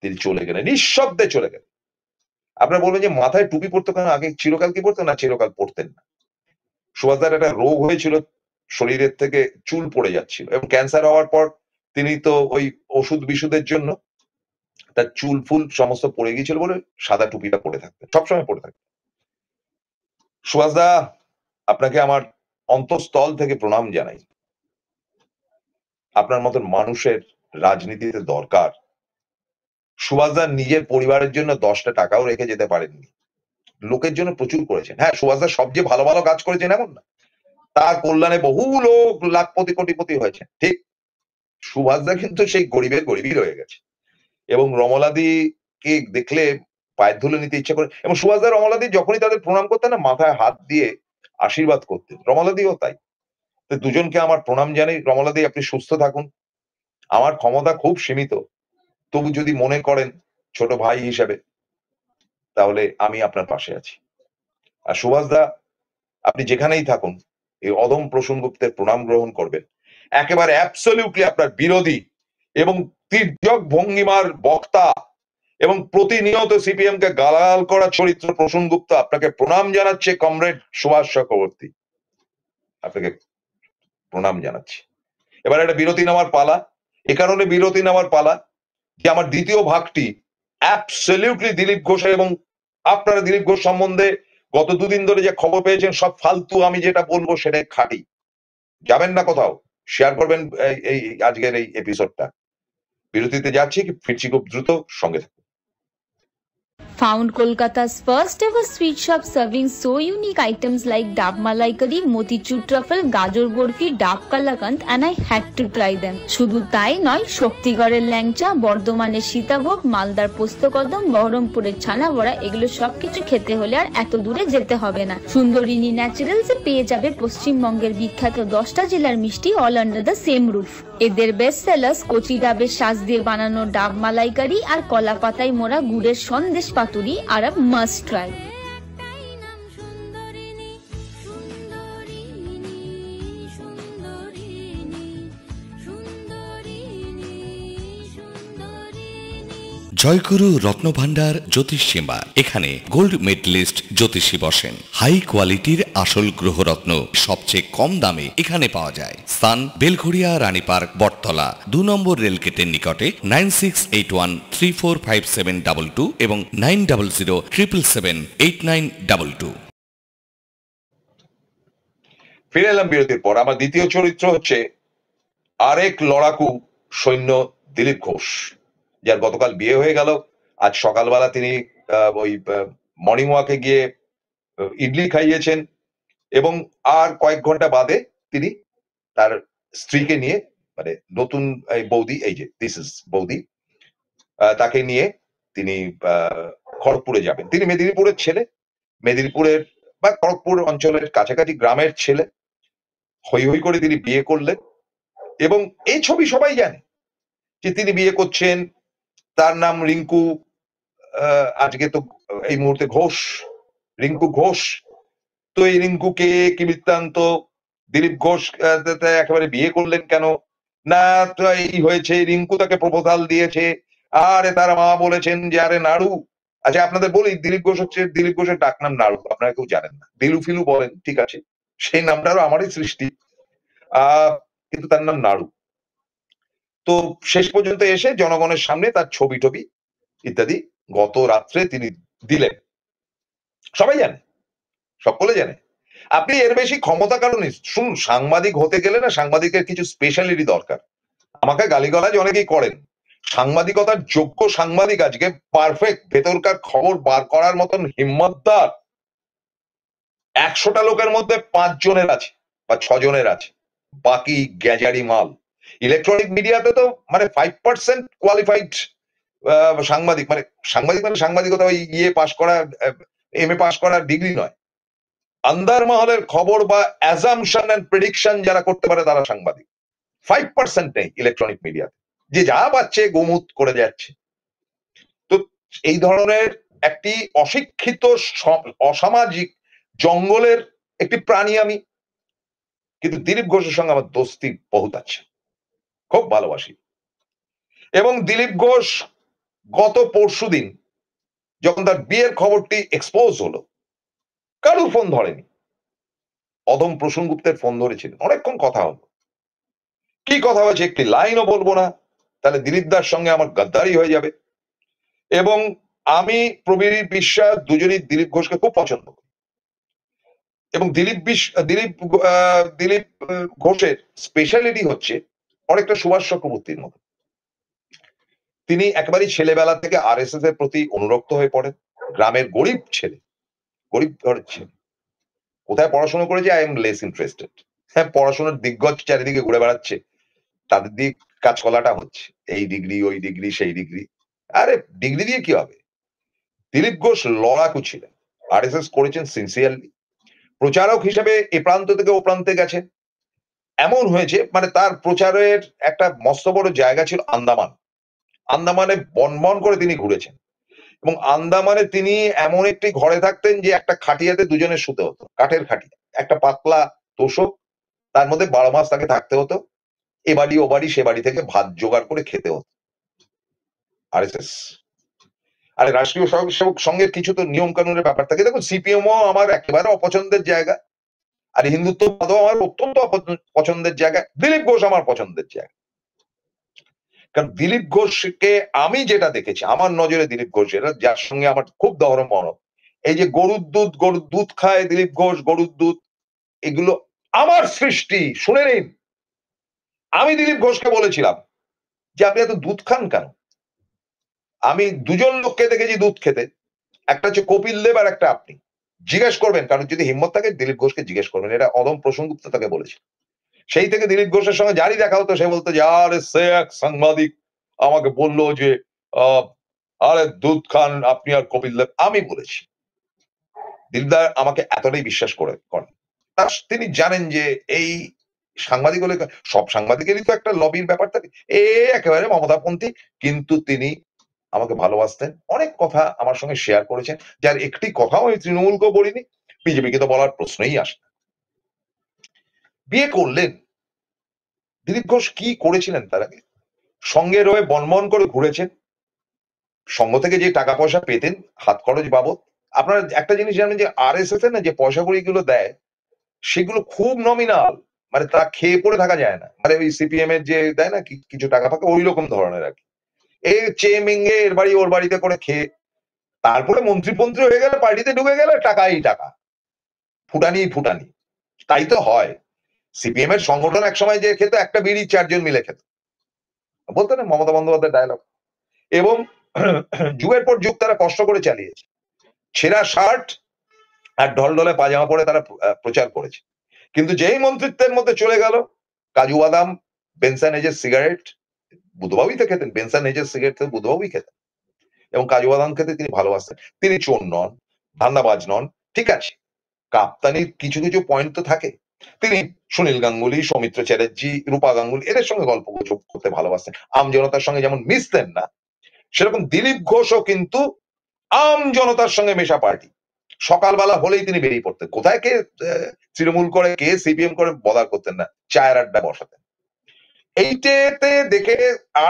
তিনি চলে গেলেন, নিঃশব্দে চলে গেলেন। আপনারা বলবেন যে মাথায় টুপি পড়তো কেন? আগে চিরকাল কি পড়তেন? না, চিরকাল পড়তেন না। সুভাষদার একটা রোগ হয়েছিল, শরীরের থেকে চুল পড়ে যাচ্ছিল, এবং ক্যান্সার হওয়ার পর তিনি তো ওই ওষুধ বিশুদ্ধের জন্য তার চুল ফুল সমস্ত পড়ে গিয়েছিল বলে সাদা টুপিটা পড়ে থাকতেন, সবসময় পড়ে থাকতেন। সুভাষদা, আপনাকে আমার অন্তঃস্থল থেকে প্রণাম জানাই। আপনার মতন মানুষের রাজনীতিতে দরকার। সুভাষদা নিজের পরিবারের জন্য 10টা টাকাও রেখে যেতে পারেননি, লোকের জন্য প্রচুর করেছেন। হ্যাঁ, সুভাষদা সবচেয়ে ভালো ভালো কাজ করেছেন এমন না, তার কল্যাণে বহু লোক লাখপতি কোটিপতি হয়েছে, ঠিক। সুভাষদা কিন্তু সেই গরিবের গরিবই রয়ে গেছে, এবং রমলাদিকে দেখলে পায়ের ধুলো নিতে ইচ্ছা করে। এবং সুভাষদা রমলাদি যখনই তাদের প্রণাম করতেন না, মাথায় হাত দিয়ে আশীর্বাদ করতেন, রমলাদিও তাই। তো দুজনকে আমার প্রণাম জানাই। রমলাদি, আপনি সুস্থ থাকুন। আমার ক্ষমতা খুব সীমিত, তবু যদি মনে করেন ছোট ভাই হিসেবে, তাহলে আমি আপনার পাশে আছি। আর সুভাষদা, আপনি যেখানেই থাকুন, এই অদম প্রসূনগুপ্তের প্রণাম গ্রহণ করবেন। একেবারে অ্যাবসলিউটলি আপনার বিরোধী এবং তির্যক ভঙ্গিমার বক্তা এবং প্রতিনিয়ত সিপিএম কে গালাগাল করা চরিত্র প্রসূনগুপ্ত আপনাকে প্রণাম জানাচ্ছে। কমরেড সুভাষ চক্রবর্তী, আপনাকে প্রণাম জানাচ্ছি। এবার একটা বিরতি নেওয়ার পালা। এ কারণে বিরতি নেওয়ার পালা যে আমার দ্বিতীয় ভাগটি অ্যাবসলিউটলি দিলীপ ঘোষের, এবং আপনারা দিলীপ ঘোষ সম্বন্ধে গত দুদিন ধরে যে খবর পেয়েছেন সব ফালতু, আমি যেটা বলবো সেটাই খাঁটি। যাবেন না কোথাও, শেয়ার করবেন এই আজকের এই এপিসোডটা। বিরতিতে যাচ্ছি, ফিরছি খুব দ্রুত, সঙ্গে থাকুন। Found Kolkata's first ever sweet shop serving so unique items like Dab Malai Curry, Motichur Truffle, Gajor Borfi, Dab Kalakand, and I had to try them. শুধু তাই নয়, শক্তিগড়ের ল্যাংচা, বর্ধমানের সীতাভোগ, মালদার পোস্তকদম, বহরমপুরের ছানা বড়া, এগুলো সবকিছু খেতে হলে আর এত দূরে যেতে হবে না। সুন্দরিনী ন্যাচারালসে পেয়ে যাবে পশ্চিমবঙ্গের বিখ্যাত 10টা জেলার মিষ্টি all under the same roof. এদের বেস্ট সেলার্স কচি ডাবের শাঁস দিয়ে বানানো ডাব মালাইকারি আর কলা পাতায় মোড়া গুড়ের সন্দেশ পাতুরি আর আ মাস্ট ট্রাই। জয়গুরু রত্নভান্ডার জ্যোতিষীমা, এখানে গোল্ড মেডেলিস্ট জ্যোতিষী বসেন। হাই কোয়ালিটির আসল গ্রহরত্ন সবচেয়ে কম দামে এখানে পাওয়া যায়। স্থান বেলঘড়িয়া, রানী পার্ক, বটতলা, 2 নম্বর রেলগেটের নিকটে। 9681345722 এবং 9007778922। ফিরে এলাম বিরতির পর। আমার দ্বিতীয় চরিত্র হচ্ছে আরেক লড়াকু সৈন্য দিলীপ ঘোষ, যার গতকাল বিয়ে হয়ে গেল। আজ সকালবেলা তিনি ওই মর্নিং ওয়াকে গিয়ে ইডলি খাইয়েছেন এবং আর কয়েক ঘন্টা বাদে তিনি তার স্ত্রীকে নিয়ে, মানে নতুন বৌদি, এই যে দিস ইজ বৌদি, তাকে নিয়ে তিনি খড়গপুরে যাবেন। তিনি মেদিনীপুরের ছেলে, মেদিনীপুরের বা খড়গপুর অঞ্চলের কাছাকাছি গ্রামের ছেলে। হই হই করে তিনি বিয়ে করলেন এবং এই ছবি সবাই জানে যে তিনি বিয়ে করছেন। তার নাম রিঙ্কু, আজকে তো এই মুহূর্তে ঘোষ, রিঙ্কু ঘোষ। তো এই রিঙ্কুকে কি বৃত্তান্ত, দিলীপ ঘোষ একেবারে বিয়ে করলেন কেন না? তো এই হয়েছে, রিঙ্কু তাকে প্রপোজাল দিয়েছে, আরে তার মা বলেছেন যে আরে নাড়ু। আচ্ছা আপনাদের বলি, দিলীপ ঘোষ হচ্ছে, দিলীপ ঘোষের ডাক নাম নাড়ু, আপনারা কেউ জানেন না। দিলু ফিলু বলেন, ঠিক আছে, সেই নামটারও আমারই সৃষ্টি, কিন্তু তার নাম নাড়ু। তো শেষ পর্যন্ত এসে জনগণের সামনে তার ছবি টবি ইত্যাদি গত রাত্রে তিনি দিলেন। সবাই জানে, সকলে জানে। আপনি এর বেশি ক্ষমতা কারণ শুনুন, সাংবাদিক হতে গেলে না সাংবাদিকের কিছু স্পেশালিটি দরকার। আমাকে গালিগালাজ অনেকেই করেন, সাংবাদিকতার যোগ্য সাংবাদিক আজকে পারফেক্ট ভেতরকার খবর বার করার মতন হিম্মতদার 100টা লোকের মধ্যে 5 জনের আছে বা 6 জনের আছে, বাকি গ্যাজারি মাল। ইলেকট্রনিক মিডিয়াতে তো মানে 5% কোয়ালিফাইড সাংবাদিক, মানে সাংবাদিকতা ওই ইয়ে পাশ করা, এমএ পাশ করা ডিগ্রি নয়। আন্দার মহলের খবর বা অ্যাজাম্পশন এন্ড প্রেডিকশন যারা করতে পারে তারা সাংবাদিক। 5% নেই ইলেকট্রনিক মিডিয়াতে, যে যা পাচ্ছে গোমুত করে যাচ্ছে। তো এই ধরনের একটি অশিক্ষিত অসামাজিক জঙ্গলের একটি প্রাণী আমি, কিন্তু দিলীপ ঘোষের সঙ্গে আমার দোস্তি বহুত আছে, খুব ভালোবাসি। এবং দিলীপ ঘোষ গত পরশুদিন যখন তার বিয়ের খবরটি এক্সপোজ হলো, কারুর ফোন ধরেনি, অদম প্রসূন গুপ্তের ফোন ধরেছিলেন, অনেকক্ষণ কথা হলো। কি কথা হয়েছে একটি লাইনও বলবো না, তাহলে দিলীপ দার সঙ্গে আমার গাদ্দারি হয়ে যাবে। এবং আমি প্রবীর বিশ্বাস দুজনই দিলীপ ঘোষকে খুব পছন্দ করি এবং দিলীপ ঘোষের স্পেশালিটি হচ্ছে অনেকটা সুভাষ চক্রবর্তীর মতো। তিনি একেবারেই ছেলেবেলা থেকে আরএসএস এর প্রতি অনুরক্ত হয়ে পড়েন। গ্রামের গরিব ছেলে, গরিব ঘরের ছেলে, কোথায় পড়াশোনা করেছে আই এম লেস ইন্টারেস্টেড। হ্যাঁ, পড়াশোনার দিগ্গজ চারিদিকে ঘুরে বেড়াচ্ছে, তাদের দিক কাজকলাটা হচ্ছে এই ডিগ্রি ওই ডিগ্রি সেই ডিগ্রি। আরে ডিগ্রি দিয়ে কি হবে? দিলীপ ঘোষ লড়াকু ছিলেন, আরএসএস করেছেন সিনসিয়ারলি, প্রচারক হিসেবে এ প্রান্ত থেকে ও প্রান্তে গেছেন। এমন হয়েছে মানে তার প্রচারের একটা মস্ত বড় জায়গা ছিল আন্দামান। আন্দামানে বনবন করে তিনি ঘুরেছেন এবং আন্দামানে তিনি এমন একটি ঘরে থাকতেন যে একটা খাটিয়াতে দুজনে শুতে হতো, কাঠের খাটিয়া, একটা পাতলা তোষক, তার মধ্যে 12 মাস তাকে থাকতে হতো। এ বাড়ি ও বাড়ি সে বাড়ি থেকে ভাত জোগাড় করে খেতে হতো। আরএসএস আরে রাষ্ট্রীয় স্বয়ংসেবক সংঘের কিছু তো নিয়ম কানুনের ব্যাপার থাকে। দেখুন, সিপিএমও আমার একেবারে অপছন্দের জায়গা, আর হিন্দুত্ববাদও আমার অত্যন্ত পছন্দের জায়গা, দিলীপ ঘোষ আমার পছন্দের জায়গা। কারণ দিলীপ ঘোষকে আমি যেটা দেখেছি, আমার নজরে দিলীপ ঘোষ, যার সঙ্গে আমার খুব দহরম মহরম, এই যে গরুর দুধ খায় দিলীপ ঘোষ, গরুর দুধ, এগুলো আমার সৃষ্টি, শুনে নিন। আমি দিলীপ ঘোষকে বলেছিলাম যে আপনি এত দুধ খান কেন? আমি দুজন লোককে দেখেছি দুধ খেতে, একটা হচ্ছে কপিল দেব আর একটা আপনি। জিজ্ঞেস করবেন, কারণ যদি হিম্মত থাকে দিলীপ ঘোষকে জিজ্ঞেস করবেন, এটা অদম প্রসঙ্গুপ্ত তাকে বলেছে। সেই থেকে দিলীপ ঘোষের সঙ্গে যারই দেখা হতো সে বলতো যে আরে সে এক সাংবাদিক আমাকে বললো যে আরে দুধ খান আপনি আর কপিল দেব। আমি বলেছি, দিলীপদা আমাকে এতটাই বিশ্বাস করেন। তিনি জানেন যে এই সাংবাদিক হলে সব সাংবাদিকেরই তো একটা লবির ব্যাপার থাকে, একেবারে মমতাপন্থী, কিন্তু তিনি আমাকে ভালোবাসতেন, অনেক কথা আমার সঙ্গে শেয়ার করেছেন, যার একটি কথাও আমি তৃণমূলকেও বলিনি, বিজেপিকে তো বলার প্রশ্নই আসে না। বিয়ে করলেন, দিলীপ ঘোষ কি করেছিলেন তার আগে? সঙ্গে রয়ে বনবন করে ঘুরেছেন, সঙ্গ থেকে যে টাকা পয়সা পেতেন হাত খরচ বাবদ। আপনারা একটা জিনিস জানেন যে RSS এর না যে পয়সা কড়ি গুলো দেয় সেগুলো খুব নমিনাল, মানে তা খেয়ে পড়ে থাকা যায় না, মানে ওই CPM এর যে দেয় না কিছু টাকা ফাঁকা, ওই রকম ধরনের আর কি। এই চেমিংয়ে এর বাড়ি ওর বাড়িতে করে খেয়ে তারপরে মন্ত্রী হয়ে গেলে, পার্টিতে ঢুকে গেলে টাকাই টাকা, ফুটানি ফুটানি। তাই তো হয়। CPM এর সংগঠন এক সময় যে খেত, একটা বিড়ি 4 জন মিলে খেত, বলতো না মমতা বন্দ্যোপাধ্যায় ডায়লগ। এবং যুগের পর যুগ তারা কষ্ট করে চালিয়েছে, ছেঁড়া শার্ট আর ঢলঢলে পাজামা পরে তারা প্রচার করেছে। কিন্তু যেই মন্ত্রিত্বের মধ্যে চলে গেল, কাজু বাদাম, বেনসন হেজের সিগারেট, বুধবাবুই তো খেতেন, বেনসন হেজের সিগারেট বুধবাবুই খেতেন, এবং কাজু বাদাম খেতে তিনি ভালোবাসতেন। তিনি চোর নন, ধান্দাবাজ নন, ঠিক আছে, কাপ্তানির কিছু কিছু পয়েন্ট তো থাকে। তিনি সুনীল গাঙ্গুলি, সৌমিত্র চ্যাটার্জি, রূপা গাঙ্গুলি এদের সঙ্গে গল্প গুজব করতে ভালোবাসতেন। আম জনতার সঙ্গে যেমন মিশতেন না, সেরকম দিলীপ ঘোষও কিন্তু আম জনতার সঙ্গে মেশা পার্টি। সকালবেলা হলেই তিনি বেরিয়ে পড়তেন, কোথায় কে তৃণমূল করে কে CPM করে বদার করতেন না, চায়ের আড্ডা বসাতেন। এইটাতে দেখে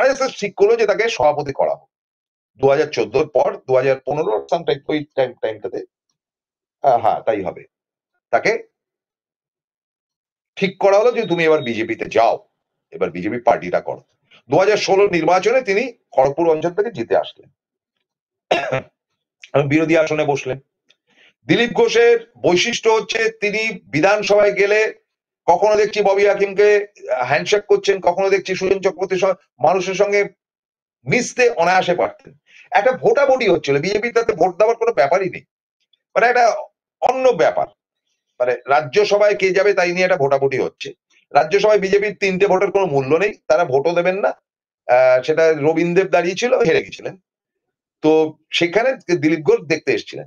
RSS ঠিক করলো যে তাকে সভাপতি করা হোক 2014 পর, 2015 সামটাইম ওই টাইমটাতে, হ্যাঁ তাই হবে, তাকে ঠিক করা হলো যে তুমি এবার বিজেপিতে যাও, এবার বিজেপি পার্টিটা করো। 2016 নির্বাচনে তিনি খড়গপুর অঞ্চল থেকে জিতে আসলেন, বিরোধী আসনে বসলেন। দিলীপ ঘোষের বৈশিষ্ট্য হচ্ছে তিনি বিধানসভায় গেলে কখনো দেখছি ববি হাকিমকে হ্যান্ডশেক করছেন, কখনো দেখছি সুজন চক্রবর্তীর সঙ্গে, মানুষের সঙ্গে মিশতে অনায়াসে পারতেন। একটা ভোটাভুটি হচ্ছিল, বিজেপির তাতে ভোট দেওয়ার কোনো ব্যাপারই নেই, মানে একটা অন্য ব্যাপার, মানে রাজ্যসভায় কে যাবে তাই নিয়ে একটা ভোটাভুটি হচ্ছে। রাজ্যসভায় বিজেপির 3টে ভোটের কোনো মূল্য নেই, তারা ভোটও দেবেন না, সেটা রবীন্দ্র দেব দাঁড়িয়েছিল, হেরে গেছিলেন। তো সেখানে দিলীপ ঘোষ দেখতে এসেছিলেন,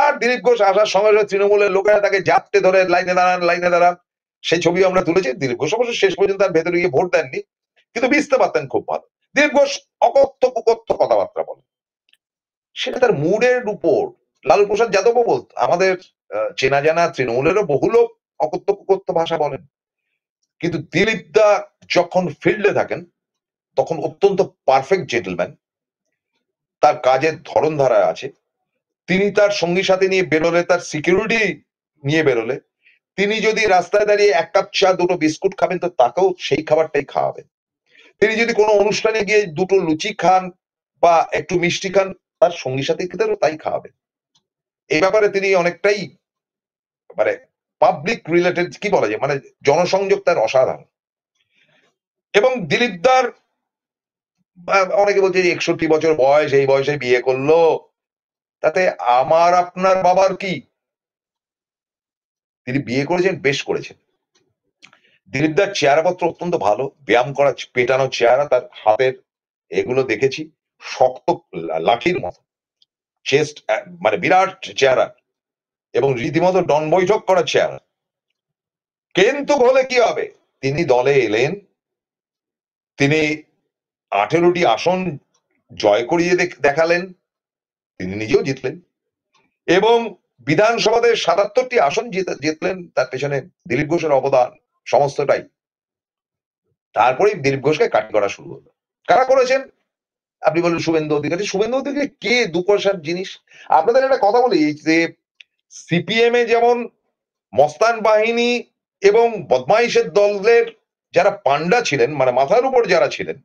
আর দিলীপ ঘোষ আসার সঙ্গে সঙ্গে তৃণমূলের লোকেরা তাকে জাপটে ধরে লাইনে দাঁড়ান লাইনে দাঁড়ান, সেই ছবি আমরা তুলেছি। দিলীপ ঘোষ অবশ্য শেষ পর্যন্ত তার ভেতরে গিয়ে ভোট দেননি, কিন্তু বুঝতে পারতেন খুব ভালো। দিলীপ ঘোষ অকথ্য কুকথ্য কথাবার্তা বলেন, সেটা তার মুডের উপর। লালু প্রসাদ যাদবও বলত, আমাদের চেনা জানা তৃণমূলেরও বহু লোক অকথ্য কুকথ্য ভাষা বলেন, কিন্তু দিলীপ দা যখন ফিল্ডে থাকেন তখন অত্যন্ত পারফেক্ট জেন্টলম্যান, তার কাজের ধরন ধারা আছে। তিনি তার সঙ্গী সাথে নিয়ে বেরোলে, তার সিকিউরিটি নিয়ে বেরোলে, তিনি যদি রাস্তায় দাঁড়িয়ে 1 কাপ চা 2টো বিস্কুট খাবেন তো তাকেও সেই খাবারটাই খাওয়াবেন। তিনি যদি কোনো অনুষ্ঠানে গিয়ে 2টো লুচি খান বা একটু মিষ্টি খান, তার সঙ্গী সাথী তাই খাওয়াবেন। এই ব্যাপারে তিনি অনেকটাই মানে পাবলিক রিলেটেড, কি বলা যায়, মানে জনসংযোগ তার অসাধারণ। এবং দিলীপ দার অনেকে বলছে যে 61 বছর বয়স, এই বয়সে বিয়ে করলো, তাতে আমার আপনার বাবার কি? তিনি বিয়ে করেছেন, বেশ করেছেন। দিলীপ দার চেহারাপত্র অত্যন্ত ভালো, ব্যায়াম করা পেটানো চেহারা, তার হাতের এগুলো দেখেছি, শক্ত লাঠির মতো, চেস্ট মানে বিরাট চেহারা, এবং রীতিমতো ডন বৈঠক করা চেহারা। কিন্তু বলে কি হবে, তিনি দলে এলেন, তিনি 18টি আসন জয় করিয়ে দেখালেন, তিনি নিজেও জিতলেন, এবং বিধানসভাতে 77টি আসন জিতলেন। তার পেছনে দিলীপ ঘোষের অবদান সমস্তটাই। তারপরেই দিলীপ ঘোষকে কাটি করা শুরু হলো। কারা করেছেন? আপনি বললেন শুভেন্দু অধিকারী। শুভেন্দু অধিকারী কে? 2 পয়সার জিনিস। আপনাদের একটা কথা বলি, যে CPM এ যেমন মস্তান বাহিনী এবং বদমাইশের দলের যারা পান্ডা ছিলেন, মানে মাথার উপর যারা ছিলেন,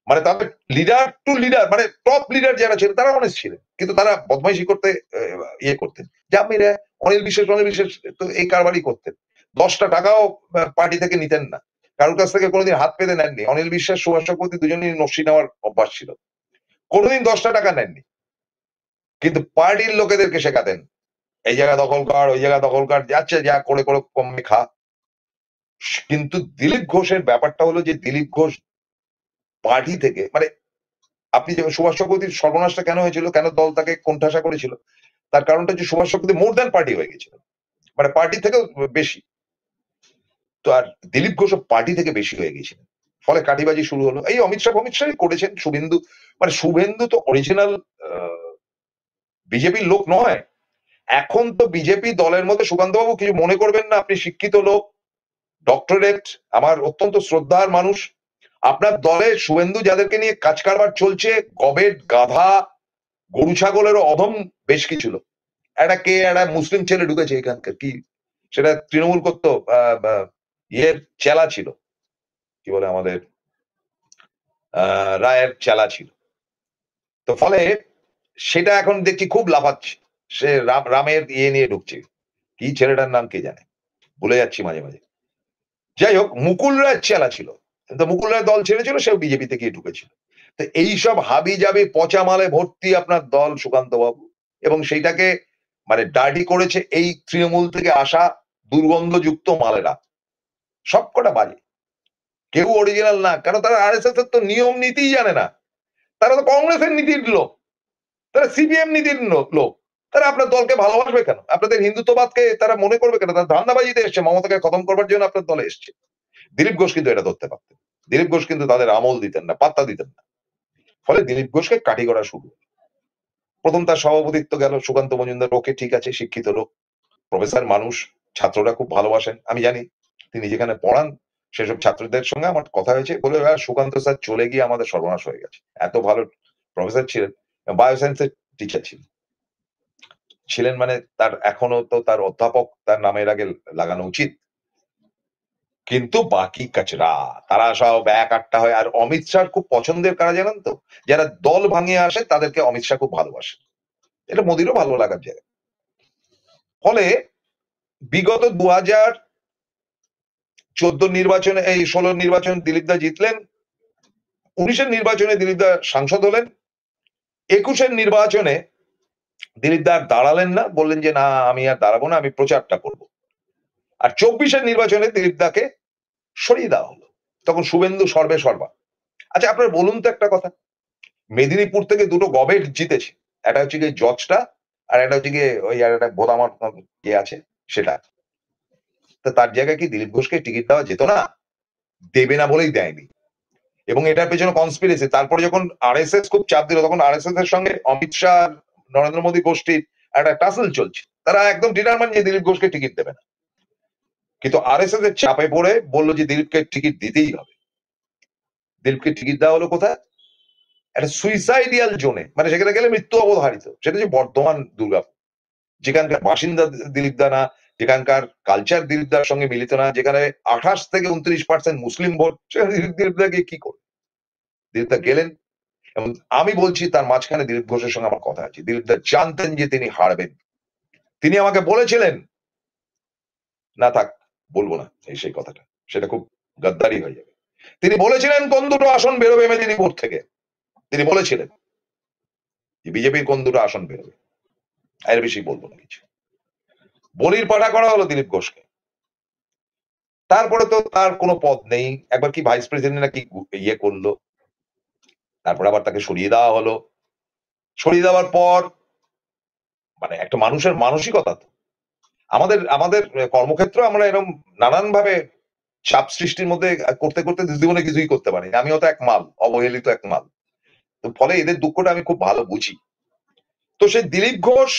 মানে তাদের লিডার টু লিডার, মানে টপ লিডার যারা ছিলেন তারা অনেস্ট ছিলেন, কিন্তু তারা বদমাইশি করতে ইয়ে করতেন। যা মেরে অনিল বিশ্বাস তো এই কারবারই করতেন। 10টা টাকাও পার্টি থেকে নিতেন না, কারোর কাছ থেকে কোনোদিন হাত পেতে নেননি। অনিল বিশ্বাস, সুভাষ চক্রবর্তী দুজনেই নস্যি নেওয়ার অভ্যাস ছিল, কোনোদিন 10টা টাকা নেননি, কিন্তু পার্টির লোকেদেরকে শেখাতেন এই জায়গা দখল কর, ওই জায়গা দখল কর, যাচ্ছে যা করে করে কমে খা। কিন্তু দিলীপ ঘোষের ব্যাপারটা হলো যে দিলীপ ঘোষ পার্টি থেকে, মানে আপনি যে সুভাষ চক্রবর্তীর সর্বনাশটা কেন হয়েছিল, কেন দল তাকে কোণঠাসা করেছিল, তার কারণটা হচ্ছে Subhash Chakraborty more than party হয়ে গেছিল, মানে পার্টি থেকেও বেশি। তো আর দিলীপ ঘোষ পার্টি থেকে বেশি হয়ে গেছিলেন, ফলে কাঠিবাজি শুরু হলো। এই অমিত শাহ করেছেন, শুভেন্দু, মানে শুভেন্দু তো অরিজিনাল বিজেপির লোক নয়। এখন তো বিজেপি দলের মধ্যে, সুকান্ত বাবু কিছু মনে করবেন না, আপনি শিক্ষিত লোক, ডক্টরেট, আমার অত্যন্ত শ্রদ্ধার মানুষ। আপনার দলে শুভেন্দু যাদেরকে নিয়ে কাজ কারবার চলছে, গবেট, গাধা, গরু ছাগলেরও অধম বেশ কিছু লোক। একটা মুসলিম ছেলে ঢুকেছে এখানকার, কি সেটা তৃণমূল করতো, ইয়ের চেলা ছিল, কি বলে আমাদের রায়ের চেলা ছিল। তো ফলে সেটা এখন দেখছি খুব লাফাচ্ছে, সে রামের ইয়ে নিয়ে ঢুকছে, কি ছেলেটার নাম কে জানে, ভুলে যাচ্ছি মাঝে মাঝে। যাই হোক, মুকুল রায় চেলা ছিল, কিন্তু মুকুল রায় দল ছেড়েছিল, সেও বিজেপিতে গিয়ে ঢুকেছিল। তো এইসব হাবি জাবি পচা মালে ভর্তি আপনার দল, সুকান্ত বাবু, এবং সেইটাকে মানে ডার্টি করেছে এই তৃণমূল থেকে আসা দুর্গন্ধযুক্ত মালেরা, সবকটা বাজে, কেউ অরিজিনাল না, কারণ তারা আরএসএস এর তো নিয়ম নীতিই জানে না, তারা তো কংগ্রেসের নীতির লোক, তারা সিপিএম নীতির লোক, তারা আপনার দলকে ভালোবাসবে কেন, আপনাদের হিন্দুত্ববাদকে তারা মনে করবে কেন? তারা ধান্দাবাজিতে এসছে, মমতাকে খতম করবার জন্য আপনার দলে এসছে। দিলীপ ঘোষ কিন্তু এটা ধরতে পারতেন, দিলীপ ঘোষ কিন্তু তাদের আমল দিতেন না, পাত্তা দিতেন না, ফলে দিলীপ ঘোষকে কাঠি করা শুরু। প্রথম তার সভাপতিত্ব গেল, সুকান্ত মজুমদার, ওকে ঠিক আছে, শিক্ষিত লোক, প্রফেসর মানুষ, ছাত্ররা খুব ভালোবাসেন, আমি জানি, তিনি যেখানে পড়ান সেসব ছাত্রদের সঙ্গে আমার কথা হয়েছে, বলে সুকান্ত স্যার চলে গিয়ে আমাদের সর্বনাশ হয়ে গেছে, এত ভালো প্রফেসর ছিলেন, বায়োসায়েন্সের টিচার ছিলেন, মানে তার এখনো তো তার অধ্যাপক তার নামের আগে লাগানো উচিত, কিন্তু বাকি কাচরা তারা সব এক আটটা হয়। আর অমিত শাহ খুব পছন্দের কারা জানেন তো, যারা দল ভাঙিয়ে আসে তাদেরকে অমিত শাহ খুব ভালোবাসে, এটা মোদিরও ভালো লাগার জায়গা। ফলে বিগত 2014 নির্বাচনে, এই 16 নির্বাচন দিলীপ দা জিতলেন, 19-এর নির্বাচনে দিলীপ দা সাংসদ হলেন, 21-এর নির্বাচনে দিলীপ দা আর দাঁড়ালেন না, বললেন যে না আমি আর দাঁড়াবো না, আমি প্রচারটা করব। আর 24-এর নির্বাচনে দিলীপ দাকে সরিয়ে দেওয়া হলো, তখন শুভেন্দু সর্বে সর্বা। আচ্ছা আপনারা বলুন তো একটা কথা, মেদিনীপুর থেকে দুটো গভর্নমেন্ট জিতেছে, একটা হচ্ছে গিয়ে জজটা, আর একটা হচ্ছে গিয়ে ওই আর একটা বোদামার কে আছে সেটা, তো তার জায়গায় কি দিলীপ ঘোষকে টিকিট দেওয়া যেত না? দেবে না বলেই দেয়নি, এবং এটার পেছনে কনস্পিরেসি। তারপরে যখন আরএসএস খুব চাপ দিল, তখন আরএসএস এর সঙ্গে অমিত শাহ, নরেন্দ্র মোদী গোষ্ঠীর একটা টাসেল চলছে, তারা একদম ডিটারমাইন যে দিলীপ ঘোষকে টিকিট দেবে না, কিন্তু আরএসএস এর চাপে পড়ে বললো যে দিলীপকে টিকিট দিতেই হবে। দিলীপকে টিকিট দেওয়া হলো কোথায়? একটা সুইসাইডিয়াল জোনে, মানে সেখানে গেলে মৃত্যু অবধারিত, সেটা যে বর্ধমান দুর্গাপুর, যেখানকার বাসিন্দা দিলীপ দা না, যেখানকার কালচার দিলীপ দার সঙ্গে মিলিত না, যেখানে 28 থেকে 29% মুসলিম ভোট, সেখানে দিলীপ দা গিয়ে কি করবে? দিলীপ দা গেলেন, এবং আমি বলছি তার মাঝখানে দিলীপ ঘোষের সঙ্গে আমার কথা আছে, দিলীপ দা জানতেন যে তিনি হারবেন, তিনি আমাকে বলেছিলেন, না থাক বলবো না এই সেই কথাটা, সেটা খুব গাদ্দারি হয়ে যাবে, তিনি বলেছিলেন কোন দুটো আসন বেরোবে মেদিনীপুর থেকে, তিনি বলেছিলেন যে বিজেপির কোন দুটো আসন বেরোবে, এর বেশি বলবো না কিছু। বলির পাঠা করা হলো দিলীপ ঘোষকে, তারপরে তো তার কোনো পদ নেই, একবার কি ভাইস প্রেসিডেন্ট নাকি ইয়ে করলো, তারপরে আবার তাকে সরিয়ে দেওয়া হলো, সরিয়ে দেওয়ার পর মানে একটা মানুষের মানসিকতা তো, আমাদের আমাদের কর্মক্ষেত্র আমরা এরকম নানান ভাবে চাপ সৃষ্টির মধ্যে করতে করতে জীবনে কিছুই করতে পারি, আমিও তো এক মাল, অবহেলিত এক মাল, তো ফলে এদের দুঃখটা আমি খুব ভালো বুঝি। তো সেই দিলীপ ঘোষ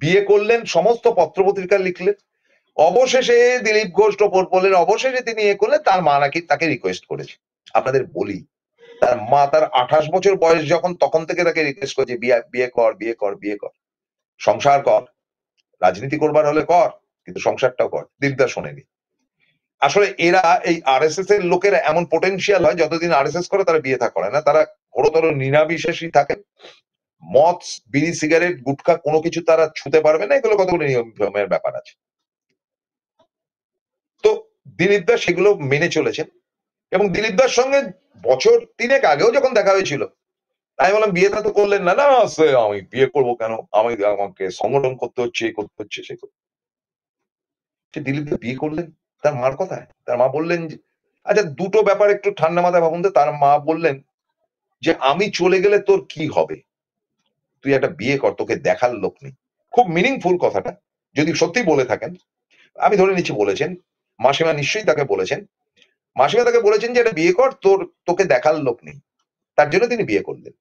বিয়ে করলেন, সমস্ত পত্রপত্রিকা লিখলেন, অবশেষে দিলীপ ঘোষ টোপর বললেন, অবশেষে তিনি এ করলেন, তার মা নাকি তাকে রিকোয়েস্ট করেছে। আপনাদের বলি, তার মা তার 28 বছর বয়স যখন, তখন থেকে তাকে রিকোয়েস্ট করেছে, বিয়ে কর, বিয়ে কর, বিয়ে কর, সংসার কর, রাজনীতি করবার হলে কর, কিন্তু সংসারটাও কর। দিলীপ দা শোনেনি, আসলে এরা এই আরএসএস এর লোকেরা এমন পোটেনশিয়াল হয়, যতদিন আরএসএস করে তারা বিয়ে থা করে না, তারা ঘোরতর নিরাবিশেষই থাকে। মদ, বিড়ি, সিগারেট, গুটখা কোনো কিছু তারা ছুতে পারবে না। এগুলো কতগুলো নিয়মের ব্যাপার আছে। তো দিলীপ দাস সেগুলো মেনে চলেছেন, এবং দিলীপ দাস সঙ্গে বছর 3 আগেও যখন দেখা হয়েছিল, আমি বললাম বিয়েটা তো করলেন না। না সে আমি বিয়ে করবো কেন, আমাকে সংগঠন করতে হচ্ছে, এই করতে হচ্ছে, সে করতে। দিলীপ দা বিয়ে করলেন তার মার কথায়। তার মা বললেন যে, আচ্ছা দুটো ব্যাপার একটু ঠান্ডা মাথায় ভাবুন তো। তার মা বললেন যে আমি চলে গেলে তোর কি হবে, তুই একটা বিয়ে কর, তোকে দেখার লোক নেই। খুব মিনিংফুল কথাটা যদি সত্যি বলে থাকেন, আমি ধরে নিচ্ছি বলেছেন। মাসিমা নিশ্চয়ই তাকে বলেছেন। মাসিমা তাকে বলেছেন যে একটা বিয়ে কর, তোকে দেখার লোক নেই, তার জন্য তিনি বিয়ে করলেন।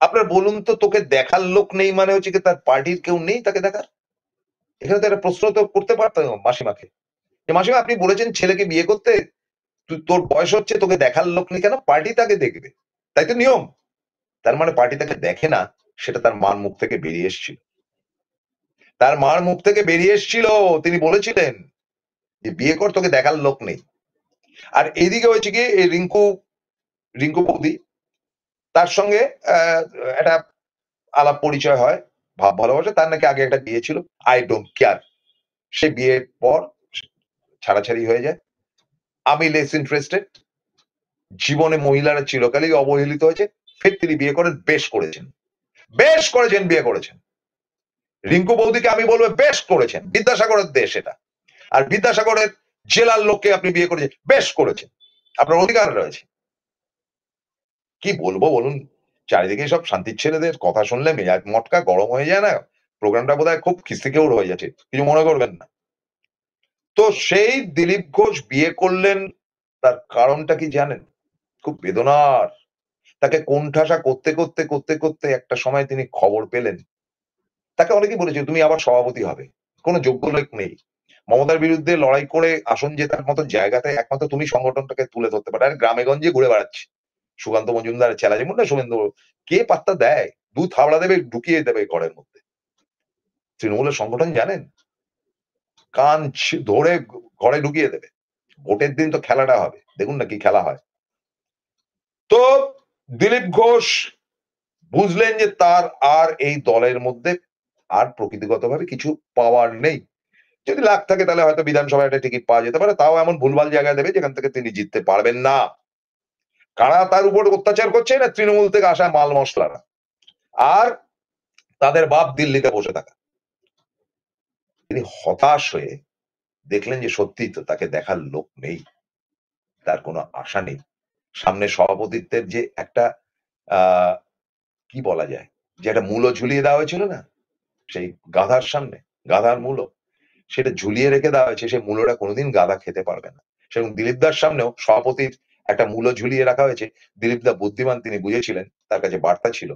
আপনার বলুন তো, তোকে দেখার লোক নেই মানে হচ্ছে কি তার পার্টির কেউ নেই তাকে দেখার? এখানে তো একটা প্রশ্ন তো করতে পারতাম মাসিমাকে, যে মাসিমা আপনি বলেছেন ছেলেকে বিয়ে করতে, তোর বয়স হচ্ছে, তোকে দেখার লোক নেই কেন? পার্টি তাকে দেখবে, তাই তো নিয়ম। তার মানে পার্টি তাকে দেখে না, সেটা তার মার মুখ থেকে বেরিয়ে এসেছিল। তার মার মুখ থেকে বেরিয়ে এসেছিল, তিনি বলেছিলেন যে বিয়ে কর, তোকে দেখার লোক নেই। আর এইদিকে হয়েছে কি, এই রিঙ্কু বৌদি, তার সঙ্গে একটা আলাপ পরিচয় হয়, ভাব ভালোবাসা। তার নাকি আগে একটা বিয়ে ছিল, আই ডোন্ট কেয়ার। সে বিয়ের পর ছাড়াছাড়ি হয়ে যায়। আমি লেস ইন্টারেস্টেড। জীবনে মহিলারা চিরকালই অবহেলিত হয়েছে। ফের তিনি বিয়ে করেন, বেশ করেছেন, বেশ করেছেন, বিয়ে করেছেন। রিঙ্কু বৌদিকে আমি বলবো বেশ করেছেন। বিদ্যাসাগরের দেশ এটা, আর বিদ্যাসাগরের জেলার লোককে আপনি বিয়ে করেছেন, বেশ করেছেন, আপনার অধিকার রয়েছে। কি বলবো বলুন, চারিদিকে সব শান্তির ছেলেদের কথা শুনলে মেজাজ মটকা গরম হয়ে যায় না? প্রোগ্রামটা বোধহয় খুব খিস্তিখেউড় হয়ে যাচ্ছে, কিছু মনে করবেন না। তো সেই দিলীপ ঘোষ বিয়ে করলেন, তার কারণটা কি জানেন? খুব বেদনার। তাকে কোণঠাসা করতে করতে করতে করতে একটা সময় তিনি খবর পেলেন। তাকে অনেকেই বলেছে তুমি আবার সভাপতি হবে, কোনো যোগ্য লোক নেই। মমতার বিরুদ্ধে লড়াই করে আসন জেতার মতো জায়গাতে একমাত্র তুমি সংগঠনটাকে তুলে ধরতে পারো। আর গ্রামে গঞ্জে ঘুরে বেড়াচ্ছে সুকান্ত মজুমদার, চেলা যেমন না শুভেন্দু, কে পাত্তা দেয়? দু থাবড়া দেবে, ঢুকিয়ে দেবে ঘরের মধ্যে। তৃণমূলের সংগঠন জানেন, কান ধরে ঘরে ঢুকিয়ে দেবে। ভোটের দিন তো খেলাটা হবে, দেখুন না কি খেলা হয়। তো দিলীপ ঘোষ বুঝলেন যে তার আর এই দলের মধ্যে আর প্রকৃতিগতভাবে কিছু পাওয়ার নেই। যদি লাখ থাকে তাহলে হয়তো বিধানসভায় একটা টিকিট পাওয়া যেতে পারে, তাও এমন ভুলভাল জায়গায় দেবে যেখান থেকে তিনি জিততে পারবেন না। কারা তার উপর অত্যাচার করছে? না তৃণমূল থেকে আসা মাল মশলারা, আর তাদের বাপ দিল্লিতে বসে থাকা। তিনি হতাশ হয়ে দেখলেন যে সত্যিই তো তাকে দেখার লোক নেই, তার কোনো আশা নেই। সামনে সভাপতিত্বের যে একটা আহ কি বলা যায়, যে একটা মূল্য ঝুলিয়ে দেওয়া হয়েছিল না, সেই গাধার সামনে, গাধার মূল্য, সেটা ঝুলিয়ে রেখে দেওয়া হয়েছে। সেই মূল্যটা কোনোদিন গাধা খেতে পারবে না। সেরকম দিলীপ দার সামনেও সভাপতির একটা মূল্য ঝুলিয়ে রাখা হয়েছে। দিলীপ দা বুদ্ধিমান, তিনি বুঝেছিলেন, তার কাছে বার্তা ছিল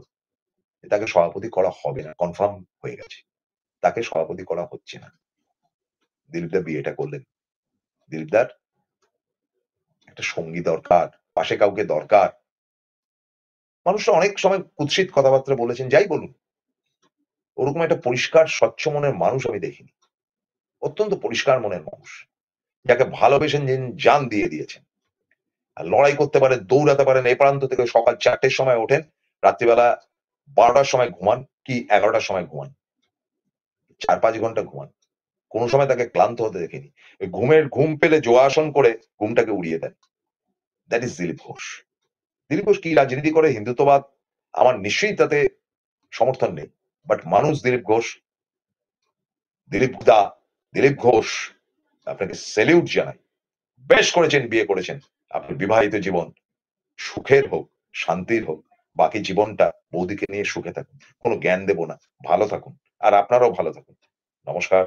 যে তাকে সভাপতি করা হবে না, কনফার্ম হয়ে গেছে, তাকে সভাপতি করা হচ্ছে না। দিলীপ দা বিয়েটা করলেন। দিলীপ দার একটা সঙ্গী দরকার, পাশে কাউকে দরকার। মানুষরা অনেক সময় কুৎসিত কথাবার্তা বলেছেন, যাই বলুন, ওরকম একটা পরিষ্কার স্বচ্ছ মনের মানুষ আমি দেখিনি। অত্যন্ত পরিষ্কার মনের মানুষ, যাকে ভালোবেসেন, জান দিয়ে দিয়েছেন। আর লড়াই করতে পারেন, দৌড়াতে পারেন, এ প্রান্ত থেকে সকাল 4টের সময় ওঠেন, রাত্রিবেলা 12টার সময় ঘুমান, কি 11টার সময় ঘুমান, 4-5 ঘন্টা ঘুমান। কোন সময় তাকে ক্লান্ত হতে দেখিনি। ঘুম পেলে যোগাসন করে ঘুমটাকে উড়িয়ে দেন। That is Dilip Ghosh. দিলীপ ঘোষ কি রাজনীতি করে, হিন্দুত্ববাদ, আমার নিশ্চয়ই তাতে সমর্থন নেই। বাট মানুষ দিলীপ ঘোষ, দিলীপ দা, দিলীপ ঘোষ, আপনাকে স্যালিউট জানাই। বেশ করেছেন, বিয়ে করেছেন। আপনার বিবাহিত জীবন সুখের হোক, শান্তির হোক। বাকি জীবনটা বৌদিকে নিয়ে সুখে থাকুন। কোনো জ্ঞান দেব না, ভালো থাকুন। আর আপনারাও ভালো থাকুন। নমস্কার।